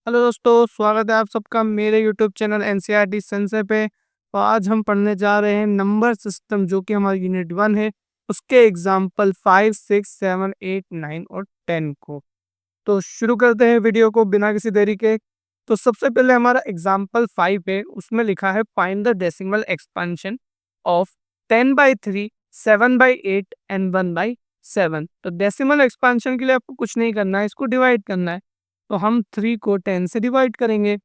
Hello दोस्तों, स्वागत है आप सबका मेरे यूट्यूब चैनल एनसीईआरटी सेंसे पे। तो आज हम पढ़ने जा रहे हैं नंबर सिस्टम, जो कि हमारी यूनिट 1 है। उसके एग्जाम्पल 5, 6, 7, 8, 9 और 10 को। तो शुरू करते हैं वीडियो को बिना किसी देरी के। तो सबसे पहले हमारा एग्जाम्पल 5 है, उसमें लिखा है find the decimal expansion of 10/3, 7/8 and 1/7। तो डेसिमल एक्सपेंशन के लिए आपको कुछ नहीं करना है, इसको डिवाइड करना है। तो हम 3 को 10 से डिवाइड करेंगे।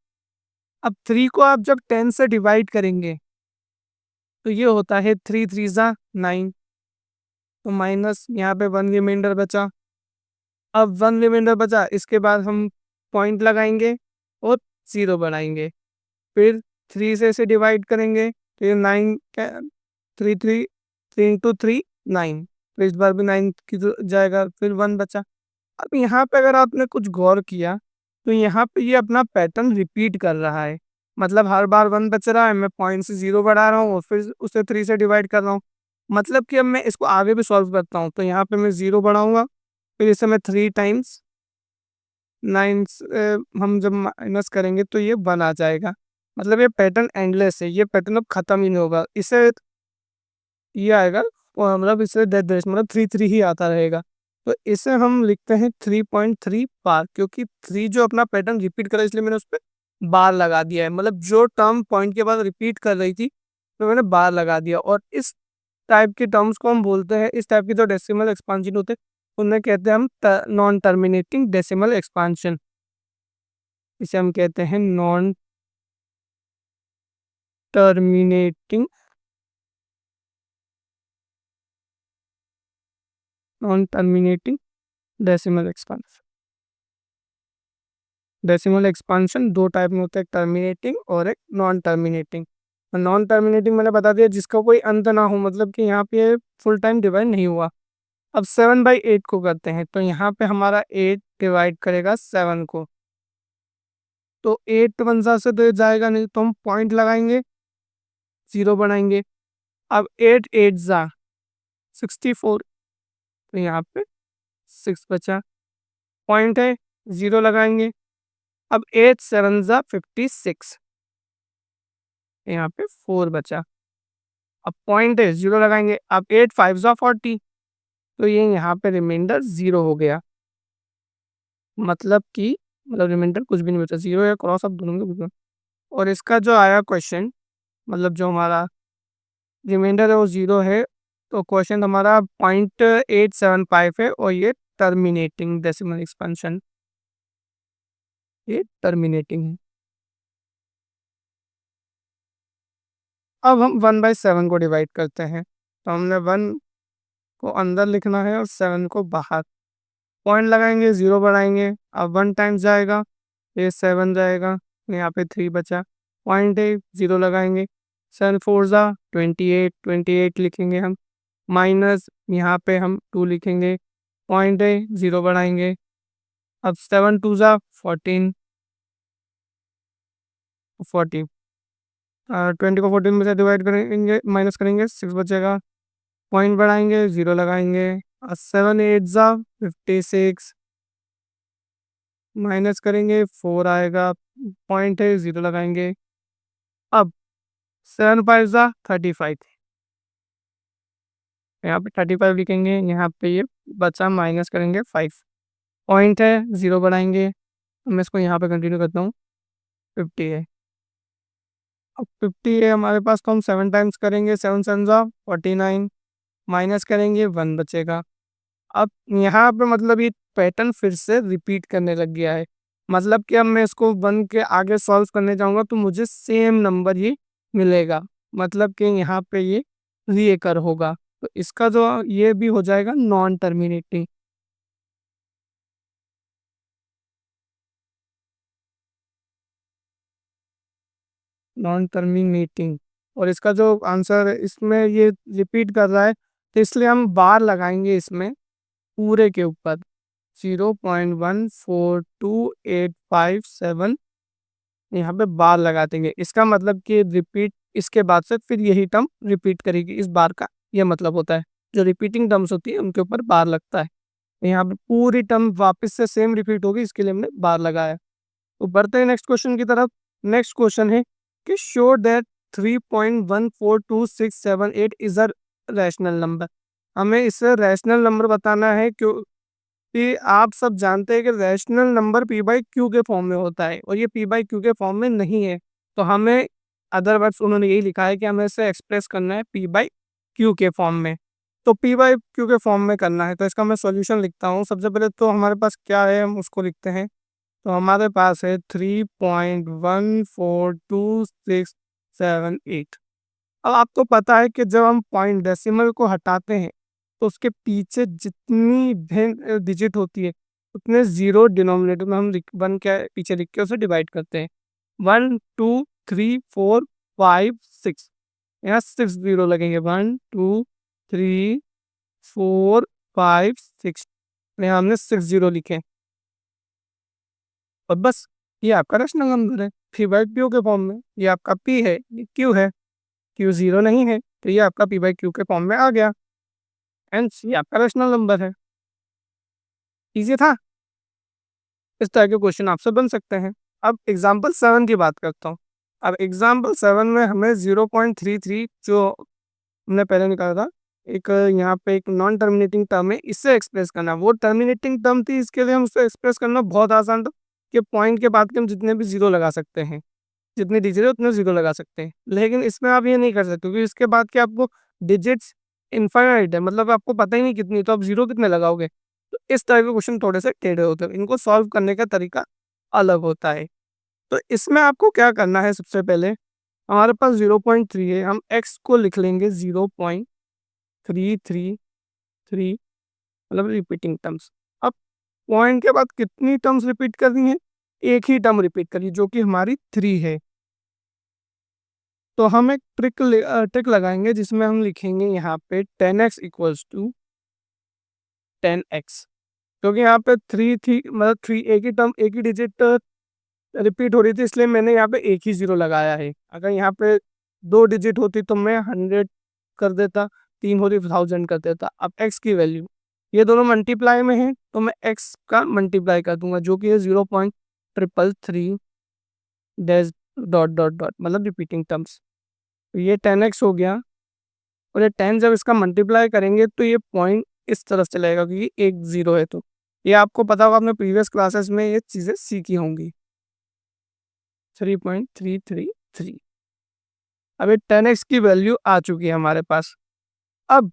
अब 3 को आप जब 10 से डिवाइड करेंगे तो ये होता है 3 3 जा 9। तो माइनस यहाँ पे 1 रिमाइंडर बचा। अब 1 रिमाइंडर बचा, इसके बाद हम पॉइंट लगाएंगे और 0 बनाएंगे। फिर 3 से इसे डिवाइड करेंगे तो ये 9 3 3 3 इंटू 3 9। तो इस बार भी 9 की जाएगा, फिर 1 बचा। अब यहाँ पे अगर आपने कुछ गौर किया तो यहाँ पे ये अपना पैटर्न रिपीट कर रहा है। मतलब हर बार 1 बच रहा है, मैं पॉइंट से 0 बढ़ा रहा हूँ और फिर उसे 3 से डिवाइड कर रहा हूँ। मतलब कि अब मैं इसको आगे भी सॉल्व करता हूँ, तो यहाँ पे मैं 0 बढ़ाऊंगा, फिर इसे मैं 3 टाइम्स 9 हम जब माइनस करेंगे तो ये 1 आ जाएगा। मतलब ये पैटर्न एंडलेस है, ये पैटर्न अब खत्म ही नहीं होगा। इसे ये आएगा और मतलब इससे डेड रेस मतलब 3 3 ही आता रहेगा। तो इसे हम लिखते हैं 3.3 बार, क्योंकि 3 जो अपना पैटर्न रिपीट कर रहा है इसलिए मैंने उस पर बार लगा दिया है। मतलब जो टर्म पॉइंट के बाद रिपीट कर रही थी तो मैंने बार लगा दिया। और इस टाइप के टर्म्स को हम बोलते हैं, इस टाइप की जो डेसिमल एक्सपांशन होते हैं उन्हें कहते हैं हम नॉन टर्मिनेटिंग डेसिमल एक्सपांशन। इसे हम कहते हैं terminating non terminating decimal expansion. Decimal expansion दो टाइप में होता है, एक टर्मिनेटिंग और एक नॉन टर्मिनेटिंग। नॉन टर्मिनेटिंग मैंने बता दिया, जिसका कोई अंत ना हो, मतलब कि यहाँ पे फुल टाइम डिवाइड नहीं हुआ। अब 7/8 को करते हैं, तो यहाँ पे हमारा 8 डिवाइड करेगा 7 को। तो 8 वन सा से तो जाएगा नहीं, तो हम पॉइंट लगाएंगे, 0 बनाएंगे। अब 8 8 जा 64, तो यहाँ पे 6 बचा, पॉइंट है, 0 लगाएंगे। अब 8 7 जा 56, यहाँ पे 4 बचा। अब पॉइंट है, 0 लगाएंगे। अब 8 5 जा 40, तो ये यहाँ पे रिमाइंडर 0 हो गया। मतलब कि रिमाइंडर कुछ भी नहीं बचा, 0 या क्रॉस अब दोनों में कुछ भी। और इसका जो आया क्वेश्चन, मतलब जो हमारा रिमाइंडर है वो 0 है। तो क्वेश्चन हमारा 0.875 है और ये टर्मिनेटिंग डेसिमल एक्सपेंशन, ये टर्मिनेटिंग है। अब हम 1/7 को डिवाइड करते हैं, तो हमने 1 को अंदर लिखना है और 7 को बाहर। पॉइंट लगाएंगे, 0 बढ़ाएंगे। अब 1 टाइम्स जाएगा, ये 7 जाएगा, यहाँ पे 3 बचा। पॉइंट है, 0 लगाएंगे। 7 4 जा 28, 28 लिखेंगे हम। माइनस यहाँ पे हम 2 लिखेंगे। पॉइंट है, 0 बढ़ाएंगे। अब 7 2 जा 14, 40। 20 को 14 में से डिवाइड करेंगे, माइनस करेंगे, 6 बचेगा। पॉइंट बढ़ाएंगे, 0 लगाएंगे। 7 8 जा 56, माइनस करेंगे, 4 आएगा। पॉइंट है, 0 लगाएंगे। अब 7 5 जा 35, यहाँ पे 35 लिखेंगे, यहाँ पे ये बचा, माइनस करेंगे 5। पॉइंट है, 0 बढ़ाएंगे। मैं इसको यहाँ पे कंटिन्यू करता हूँ। 50 है। अब 50 है हमारे पास, तो हम 7 टाइम्स करेंगे, 7 7 जा 49, माइनस करेंगे, 1 बचेगा। अब यहाँ पे मतलब ये पैटर्न फिर से रिपीट करने लग गया है। मतलब कि अब मैं इसको 1 के आगे सॉल्व करने जाऊंगा तो मुझे सेम नंबर ही मिलेगा। मतलब कि यहाँ पे ये रीकर होगा, तो इसका जो ये भी हो जाएगा नॉन टर्मिनेटिंग। Non terminating. और इसका जो आंसर है, इसमें ये रिपीट कर रहा है, तो इसलिए हम बार लगाएंगे इसमें पूरे के ऊपर। 0.142857 यहाँ पे बार लगा देंगे। इसका मतलब कि रिपीट, इसके बाद से फिर यही टर्म रिपीट करेगी, इस बार का यह मतलब होता है। जो रिपीटिंग टर्म्स होती है उनके ऊपर बार लगता है। यहाँ पे पूरी टर्म वापस से सेम रिपीट होगी, इसके लिए हमने बार लगाया। तो बढ़ते हैं नेक्स्ट क्वेश्चन की तरफ। नेक्स्ट क्वेश्चन है कि show that 3.142678 is a rational number. हमें इसे रैशनल नंबर बताना है, क्योंकि आप सब जानते हैं कि rational number P by Q के फॉर्म में होता है और ये पी बाई क्यू के फॉर्म में नहीं है। तो हमें अदरवाइज उन्होंने यही लिखा है कि हमें इसे एक्सप्रेस करना है पी बाई क्यू के फॉर्म में। तो पी बाई क्यू के फॉर्म में करना है, तो इसका मैं सॉल्यूशन लिखता हूँ। सबसे पहले तो हमारे पास क्या है, हम उसको लिखते हैं। तो हमारे पास है 3.142678। अब आपको पता है कि जब हम पॉइंट डेसिमल को हटाते हैं तो उसके पीछे जितनी डिजिट होती है उतने जीरो डिनोमिनेटर में हम वन के पीछे लिख के उसे डिवाइड करते हैं। 1 2 3 4 5 6, यहाँ 6 जीरो लगेंगे। 1 2 3 4 5 6, यहाँ हमने 6 जीरो लिखे और बस ये आपका रैशनल नंबर है पी बाई क्यू के फॉर्म में। ये आपका पी है, ये क्यू है, क्यू जीरो नहीं है, तो ये आपका पी बाई क्यू के फॉर्म में आ गया। एंड ये आपका रैशनल नंबर है। इजी था। इस तरह के क्वेश्चन आपसे बन सकते हैं। अब एग्जाम्पल 7 की बात करता हूँ। अब एग्जाम्पल 7 में हमें 0.33 जो हमने पहले निकाला था, एक यहाँ पे एक नॉन टर्मिनेटिंग टर्म है, इससे एक्सप्रेस करना। वो टर्मिनेटिंग टर्म थी, इसके लिए हम उसको एक्सप्रेस करना बहुत आसान था कि पॉइंट के बाद के हम जितने भी जीरो लगा सकते हैं, जितनी डिजिट है उतने जीरो लगा सकते हैं। लेकिन इसमें आप ये नहीं कर सकते क्योंकि इसके बाद के आपको डिजिट्स इनफाइनाइट है, मतलब आपको पता ही नहीं कितनी, तो आप जीरो कितने लगाओगे। तो इस तरह के क्वेश्चन थोड़े से टेढ़े होते हैं, इनको सॉल्व करने का तरीका अलग होता है। तो इसमें आपको क्या करना है, सबसे पहले हमारे पास 0.3 है, हम x को लिख लेंगे 0.333, मतलब रिपीटिंग टर्म्स। अब पॉइंट के बाद कितनी टर्म्स रिपीट करनी है, एक ही टर्म रिपीट करिए जो कि हमारी 3 है। तो हम एक ट्रिक लगाएंगे जिसमें हम लिखेंगे यहाँ पे 10x इक्वल्स टू 10x, क्योंकि यहाँ पे 3 थी, मतलब 3 एक ही टर्म एक ही डिजिट रिपीट हो रही थी, इसलिए मैंने यहाँ पे एक ही जीरो लगाया है। अगर यहाँ पे 2 डिजिट होती तो मैं 100 कर देता, 3 होती 1000 कर देता। अब x की वैल्यू, ये दोनों मल्टीप्लाई में है तो मैं x का मल्टीप्लाई कर दूंगा जो कि है 0.333 डैश डॉट डॉट डॉट, मतलब रिपीटिंग टर्म्स। तो ये 10x हो गया, और ये 10 जब इसका मल्टीप्लाई करेंगे तो ये पॉइंट इस तरफ चलेगा क्योंकि एक जीरो है। तो ये आपको पता होगा, आपने प्रीवियस क्लासेस में ये चीज़ें सीखी होंगी। 3.333। अब ये 10x की वैल्यू आ चुकी है हमारे पास। अब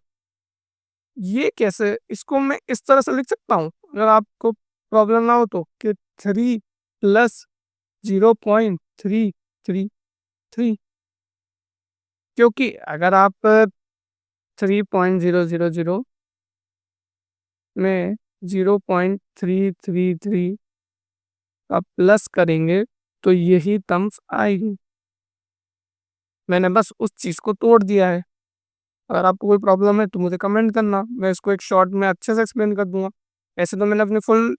ये कैसे, इसको मैं इस तरह से लिख सकता हूँ अगर आपको प्रॉब्लम ना हो तो, कि 3 प्लस 0.333, क्योंकि अगर आप 3.000 में 0.333 का प्लस करेंगे तो यही टर्म्स आएगी। मैंने बस उस चीज़ को तोड़ दिया है। अगर आपको कोई प्रॉब्लम है तो मुझे कमेंट करना, मैं इसको एक शॉर्ट में अच्छे से एक्सप्लेन कर दूंगा। ऐसे तो मैंने अपनी फुल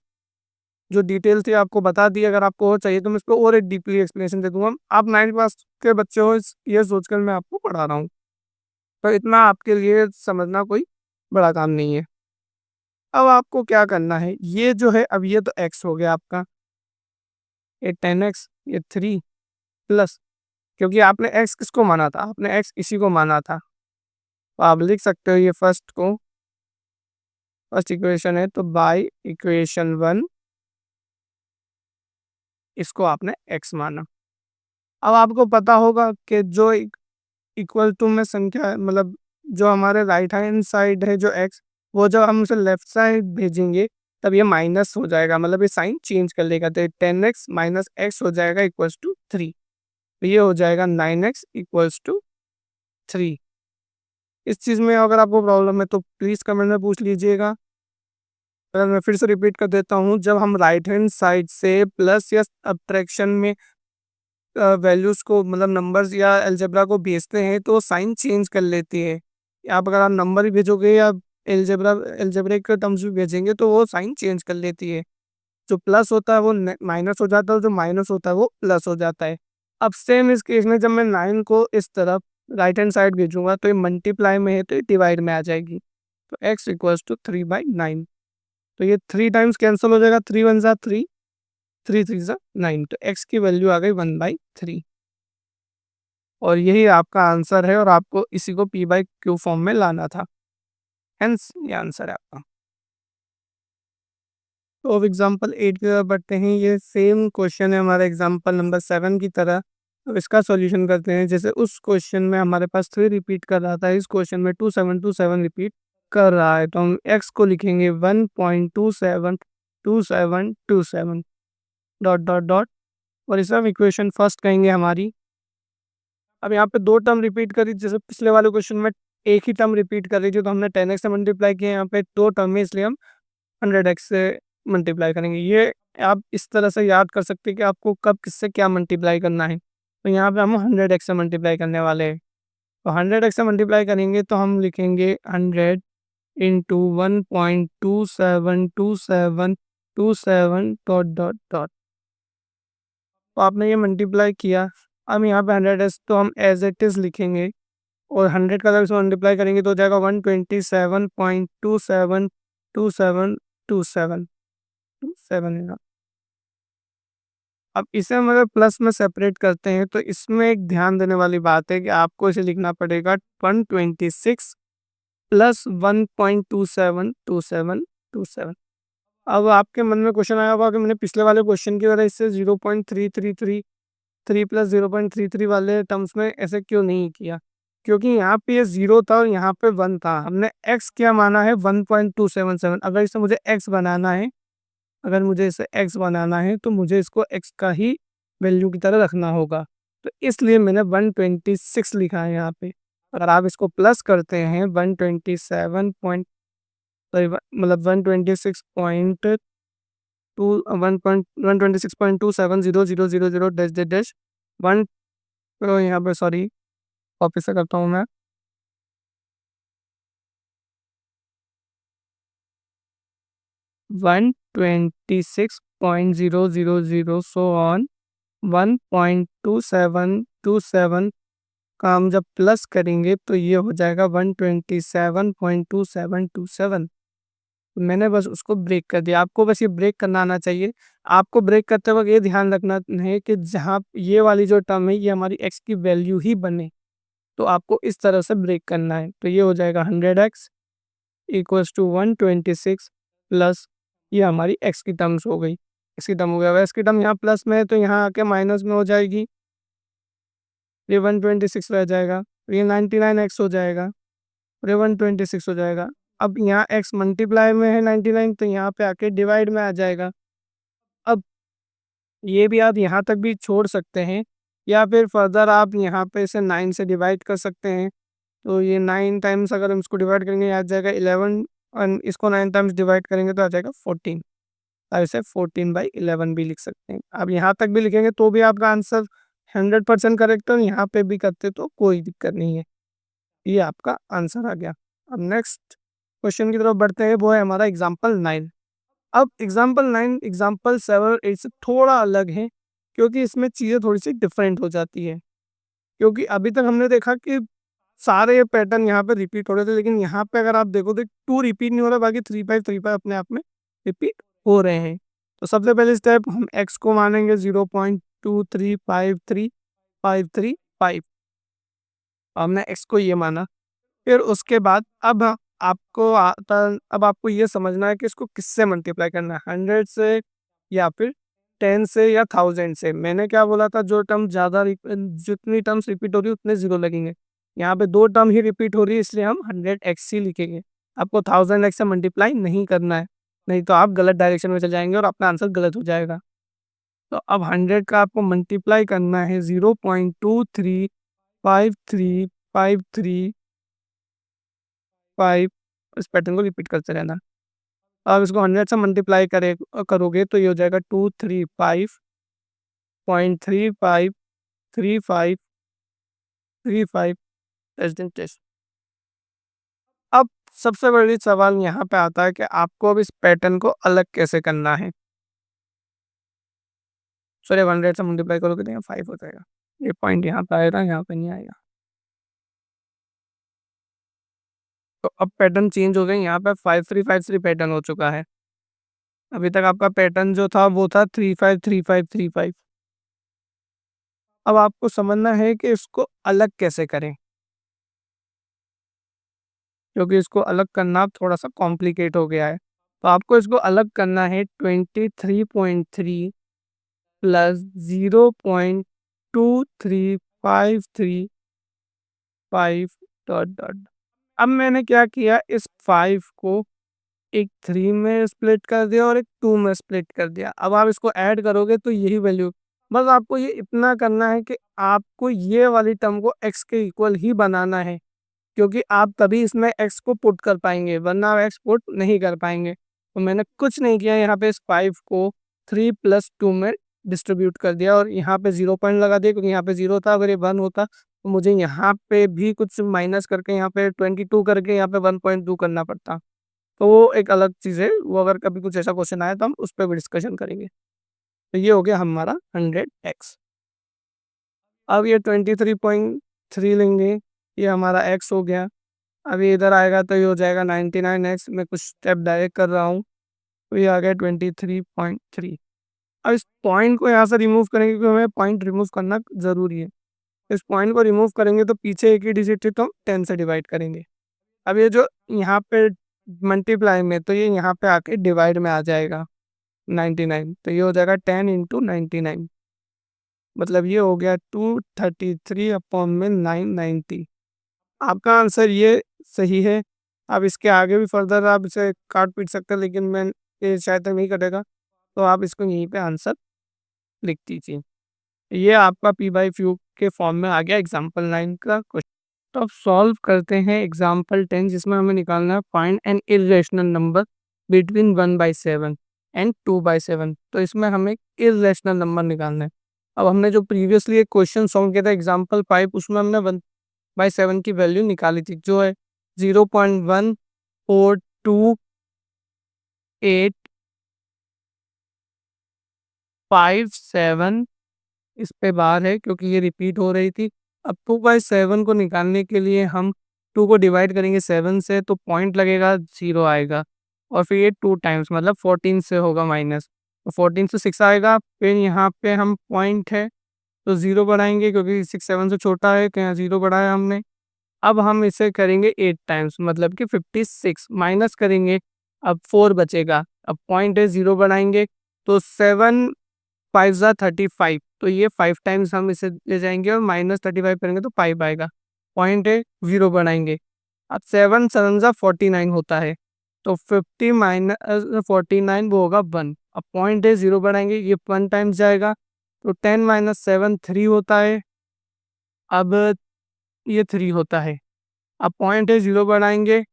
जो डिटेल थी आपको बता दी, अगर आपको और चाहिए तो मैं इसको और एक डीपली एक्सप्लेनेशन दे दूंगा। आप 9th क्लास के बच्चे हो, ये सोचकर मैं आपको पढ़ा रहा हूँ, तो इतना आपके लिए समझना कोई बड़ा काम नहीं है। अब आपको क्या करना है, ये जो है, अब ये तो x हो गया आपका, ये 10x, ये 3 प्लस, क्योंकि आपने x किसको माना था, आपने x इसी को माना था, तो आप लिख सकते हो ये फर्स्ट इक्वेशन है, तो बाय इक्वेशन 1 इसको आपने x माना। अब आपको पता होगा कि जो इक्वल टू में संख्या है, मतलब जो हमारे राइट हैंड साइड है जो x, वो जब हम उसे लेफ्ट साइड भेजेंगे तब ये माइनस हो जाएगा, मतलब ये साइन चेंज कर लेगा। तो 10x माइनस x हो जाएगा इक्वल्स टू 3, तो ये हो जाएगा 9x इक्वल्स टू 3। इस चीज़ में अगर आपको प्रॉब्लम है तो प्लीज़ कमेंट में पूछ लीजिएगा। अगर मैं फिर से रिपीट कर देता हूँ, जब हम राइट हैंड साइड से प्लस या सब्ट्रैक्शन में वैल्यूज़ को, मतलब नंबर्स या अलजेब्रा को भेजते हैं तो साइन चेंज कर लेती है। आप अगर आप नंबर भी भेजोगे या अलजेब्रिक टर्म्स भी भेजेंगे तो वो साइन चेंज कर लेती है। जो प्लस होता है वो माइनस हो जाता है, और जो माइनस होता है वो प्लस हो जाता है। अब सेम इस केस में जब मैं 9 को इस तरफ राइट हैंड साइड भेजूंगा तो ये मल्टीप्लाई में है तो ये डिवाइड में आ जाएगी। तो x इक्वल्स टू 3/9, तो ये 3 टाइम्स कैंसिल हो जाएगा, 3 × 1 = 3, 3 3 ज़ा 9, तो x की वैल्यू आ गई 1/3 और यही आपका आंसर है और आपको इसी को p बाई क्यू फॉर्म में लाना था। हेंस ये आंसर है आपका। तो अब एग्जांपल 8 की तरफ बढ़ते हैं। ये सेम क्वेश्चन है हमारा एग्जांपल नंबर 7 की तरह। अब इसका सॉल्यूशन करते हैं। जैसे उस क्वेश्चन में हमारे पास 3 रिपीट कर रहा था, इस क्वेश्चन में 2727 रिपीट कर रहा है, तो हम x को लिखेंगे 1.272727 डॉट डॉट डॉट और इसे हम इक्वेशन फर्स्ट कहेंगे हमारी। अब यहाँ पे दो टर्म रिपीट करी, जैसे पिछले वाले क्वेश्चन में एक ही टर्म रिपीट कर रही थी, तो हमने 10x से मल्टीप्लाई किया। यहाँ पे दो टर्म है, इसलिए हम 100x से मल्टीप्लाई करेंगे। ये आप इस तरह से याद कर सकते हैं कि आपको कब किससे क्या मल्टीप्लाई करना है। तो यहाँ पे हम 100x से मल्टीप्लाई करने वाले हैं, तो 100x से मल्टीप्लाई करेंगे तो हम लिखेंगे 100 इंटू 1.272727 डॉट डॉट डॉट। तो आपने ये मल्टीप्लाई किया। अब यहाँ पे 100x तो हम एज इट इज़ लिखेंगे और 100 का अगर इसमें मल्टीप्लाई करेंगे तो हो जाएगा 127.272727 अब इसे हम अगर प्लस में सेपरेट करते हैं तो इसमें एक ध्यान देने वाली बात है कि आपको इसे लिखना पड़ेगा 126 प्लस 1.272727। अब आपके मन में क्वेश्चन आया होगा कि मैंने पिछले वाले क्वेश्चन की तरह इससे 0.333 प्लस 0.33 वाले टर्म्स में ऐसे क्यों नहीं किया, क्योंकि यहाँ पे ये 0 था और यहाँ पे 1 था। हमने x क्या माना है 1.277। अगर मुझे इसे x बनाना है तो मुझे इसको x का ही वैल्यू की तरह रखना होगा, तो इसलिए मैंने 126 लिखा है यहाँ पे। अगर आप इसको प्लस करते हैं 127 पॉइंट मतलब 126.2 डैश डैश डैश 1। तो यहाँ पे सॉरी, वापस से करता हूँ मैं। 126.000 सो ऑन 1.2727 का हम जब प्लस करेंगे तो ये हो जाएगा 127.2727। मैंने बस उसको ब्रेक कर दिया, आपको बस ये ब्रेक करना आना चाहिए। आपको ब्रेक करते वक्त ये ध्यान रखना है कि जहाँ ये वाली जो टर्म है ये हमारी x की वैल्यू ही बने, तो आपको इस तरह से ब्रेक करना है। तो ये हो जाएगा 100x इक्वल्स टू 126 प्लस ये हमारी x की टर्म्स हो गई, x की टर्म हो गया। अगर x की टर्म यहाँ प्लस में है तो यहाँ आके माइनस में हो जाएगी, ये 126 रह जाएगा, ये 99x हो जाएगा और ये 126 हो जाएगा। अब यहाँ x मल्टीप्लाई में है 99, तो यहाँ पे आके डिवाइड में आ जाएगा। अब ये भी आप यहाँ तक भी छोड़ सकते हैं या फिर फर्दर आप यहाँ पे इसे 9 से डिवाइड कर सकते हैं। तो ये 9 टाइम्स अगर हम इसको डिवाइड करेंगे आ जाएगा 11 और इसको 9 टाइम्स डिवाइड करेंगे तो आ जाएगा 14। अब इसे 14/11 भी लिख सकते हैं। अब यहाँ तक भी लिखेंगे तो भी आपका आंसर 100% करेक्ट है, यहाँ पे भी करते तो कोई दिक्कत नहीं है। ये आपका आंसर आ गया। अब नेक्स्ट क्वेश्चन की तरफ बढ़ते हैं, वो है हमारा एग्जाम्पल 9। अब एग्जाम्पल 9 एग्जाम्पल 7 और 8 से थोड़ा अलग है, क्योंकि इसमें चीज़ें थोड़ी सी डिफरेंट हो जाती है। क्योंकि अभी तक हमने देखा कि सारे पैटर्न यहाँ पे रिपीट हो रहे थे, लेकिन यहाँ पे अगर आप देखो तो 2 रिपीट नहीं हो रहा, बाकी 3 5 अपने आप में रिपीट हो रहे हैं। तो सबसे पहले स्टेप हम x को मानेंगे 0.2353535। हमने x को ये माना, फिर उसके बाद अब आपको ये समझना है कि इसको किससे मल्टीप्लाई करना है, 100 से या फिर 10 से या 1000 से। मैंने क्या बोला था, जो टर्म जितनी टर्म्स रिपीट हो रही है उतने जीरो लगेंगे। यहाँ पे दो टर्म ही रिपीट हो रही है, इसलिए हम 100x ही लिखेंगे। आपको 1000x से मल्टीप्लाई नहीं करना है, नहीं तो आप गलत डायरेक्शन में चले जाएंगे और अपना आंसर गलत हो जाएगा। तो अब 100 का आपको मल्टीप्लाई करना है 0.235355। इस पैटर्न को रिपीट करते रहना। अब इसको 100 से मल्टीप्लाई करोगे तो ये हो जाएगा 235.353535 टेस्ट। अब सबसे बड़ी सवाल यहाँ पे आता है कि आपको अब इस पैटर्न को अलग कैसे करना है। सॉरी, 100 से मल्टीप्लाई करोगे तो यहाँ 5 हो जाएगा, ये पॉइंट यहाँ पे आएगा, यहाँ पे नहीं आएगा। तो अब पैटर्न चेंज हो गए, यहाँ पे 5353 पैटर्न हो चुका है। अभी तक आपका पैटर्न जो था वो था 353535। अब आपको समझना है कि इसको अलग कैसे करें, क्योंकि इसको अलग करना थोड़ा सा कॉम्प्लिकेट हो गया है। तो आपको इसको अलग करना है 23.3 प्लस 0.2353 डॉट डॉट। अब मैंने क्या किया, इस 5 को एक 3 में स्प्लिट कर दिया और एक 2 में स्प्लिट कर दिया। अब आप इसको ऐड करोगे तो यही वैल्यू, बस आपको ये इतना करना है कि आपको ये वाली टर्म को x के इक्वल ही बनाना है, क्योंकि आप तभी इसमें x को पुट कर पाएंगे, वरना आप x पुट नहीं कर पाएंगे। तो मैंने कुछ नहीं किया, यहाँ पे इस 5 को 3 प्लस 2 में डिस्ट्रीब्यूट कर दिया और यहाँ पे 0 पॉइंट लगा दिया, क्योंकि यहाँ पे 0 था। अगर ये 1 होता तो मुझे यहाँ पे भी कुछ माइनस करके यहाँ पे 22 करके यहाँ पे 1.2 करना पड़ता। तो वो एक अलग चीज़ है, वो अगर कभी कुछ ऐसा क्वेश्चन आया तो हम उस पर भी डिस्कशन करेंगे। तो ये हो गया हमारा 100x। अब ये 23.3 लेंगे, ये हमारा x हो गया। अभी इधर आएगा तो ये हो जाएगा 99x। मैं कुछ स्टेप डायरेक्ट कर रहा हूँ, तो ये आ गया 23.3। अब इस पॉइंट को यहाँ से रिमूव करेंगे, क्योंकि हमें पॉइंट रिमूव करना ज़रूरी है। इस पॉइंट को रिमूव करेंगे तो पीछे एक ही डिजिट है, तो हम 10 से डिवाइड करेंगे। अब ये जो यहाँ पे मल्टीप्लाई में, तो ये यहाँ पे आके डिवाइड में आ जाएगा 99। तो ये हो जाएगा 10 इंटू 99, मतलब ये हो गया 233 अपॉन में 990। आपका आंसर ये सही है। अब इसके आगे भी फर्दर आप इसे काट पीट सकते हैं, लेकिन मैं ये शायद तक नहीं कटेगा, तो आप इसको यहीं पे आंसर लिख दीजिए। ये आपका पी बाई फ्यू के फॉर्म में आ गया एग्जाम्पल 9 का क्वेश्चन। तो अब सॉल्व करते हैं एग्जाम्पल 10, जिसमें हमें निकालना है find an irrational number between 1/7 and 2/7। तो इसमें हमें इरेशनल नंबर निकालना है। अब हमने जो प्रीवियसली एक क्वेश्चन सॉल्व किया था एग्जाम्पल 5, उसमें हमने 1/7 की वैल्यू निकाली थी, जो है 0.142857। इस पे बार है क्योंकि ये रिपीट हो रही थी। अब 2/7 को निकालने के लिए हम 2 को डिवाइड करेंगे 7 से, तो पॉइंट लगेगा, 0 आएगा। और फिर ये 2 टाइम्स मतलब 14 से होगा माइनस, तो 14 से 6 आएगा। फिर यहाँ पे हम पॉइंट है तो 0 बढ़ाएंगे, क्योंकि 6 7 से छोटा है, तो यहाँ 0 बढ़ाया हमने। अब हम इसे करेंगे 8 टाइम्स, मतलब कि 56 माइनस करेंगे, अब 4 बचेगा। अब पॉइंट है, 0 बनाएंगे, तो 7 5 ज़ा 35, तो ये 5 टाइम्स हम इसे ले जाएंगे और माइनस 35 करेंगे तो 5 आएगा। पॉइंट है, 0 बनाएंगे। अब 7 7 ज़ा 49 होता है, तो 50 माइनस 49 वो होगा 1। अब पॉइंट है, 0 बनाएंगे, ये 1 टाइम्स जाएगा, तो 10 माइनस 7 3 होता है। अब ये 3 होता है। अब पॉइंट है, 0 बनाएंगे,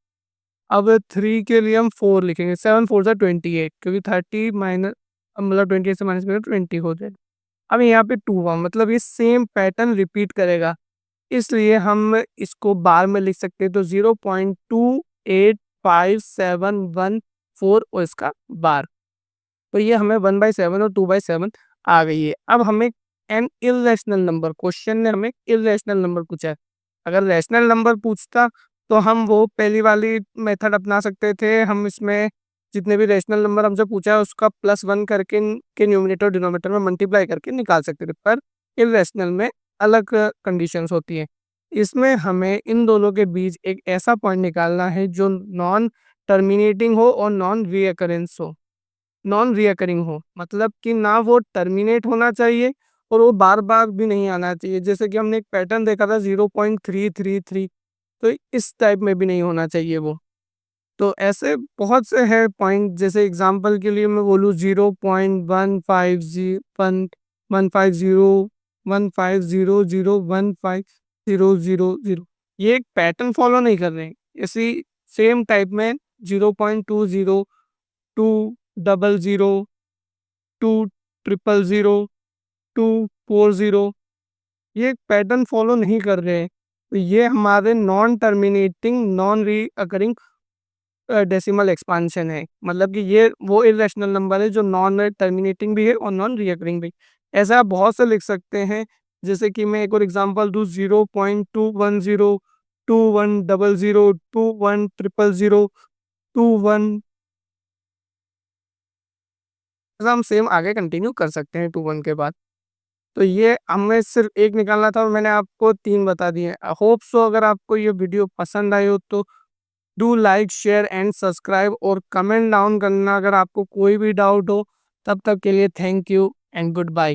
अब 3 के लिए हम 4 लिखेंगे। 7 4 ज़ा 28, क्योंकि 30 माइनस मतलब 28 से माइनस करें 20 हो जाएगा। अब यहाँ पे 2 हुआ, मतलब ये सेम पैटर्न रिपीट करेगा, इसलिए हम इसको बार में लिख सकते हैं। तो 0.28571 और इसका बार, तो ये हमें 1/7 और 2/7 आ गई है। अब हमें एन इरेशनल नंबर, क्वेश्चन ने हमें इरेशनल नंबर पूछा है। अगर रैशनल नंबर पूछता तो हम वो पहली वाली मेथड अपना सकते थे। हम इसमें जितने भी रैशनल नंबर हमसे पूछा है उसका +1 करके के न्यूमरेटर और डिनोमिनेटर में मल्टीप्लाई करके निकाल सकते थे, पर इरेशनल में अलग कंडीशंस होती है। इसमें हमें इन दोनों के बीच एक ऐसा पॉइंट निकालना है जो नॉन टर्मिनेटिंग हो और नॉन रियकरिंग हो, मतलब कि ना वो टर्मिनेट होना चाहिए और वो बार बार भी नहीं आना चाहिए। जैसे कि हमने एक पैटर्न देखा था 0.333, तो इस टाइप में भी नहीं होना चाहिए वो। तो ऐसे बहुत से हैं पॉइंट, जैसे एग्जांपल के लिए मैं बोलूँ 0.150 ये एक पैटर्न फॉलो नहीं कर रहे हैं। इसी सेम टाइप में 0.20, 200, 200, 240, ये एक पैटर्न फॉलो नहीं कर रहे हैं। तो ये हमारे non terminating non recurring decimal expansion है, मतलब कि ये वो इरेशनल नंबर है जो नॉन टर्मिनेटिंग भी है और नॉन रीअकरिंग भी। ऐसा आप बहुत से लिख सकते हैं, जैसे कि मैं एक और एग्जांपल दूं 0.210, 2100, 21000, 21 हम सेम आगे कंटिन्यू कर सकते हैं 2-1 के बाद। तो ये हमें सिर्फ एक निकालना था और मैंने आपको 3 बता दिए। आई होप सो अगर आपको ये वीडियो पसंद आई हो तो do like share and subscribe और कमेंट डाउन करना अगर आपको कोई भी डाउट हो। तब तक के लिए thank you and good bye.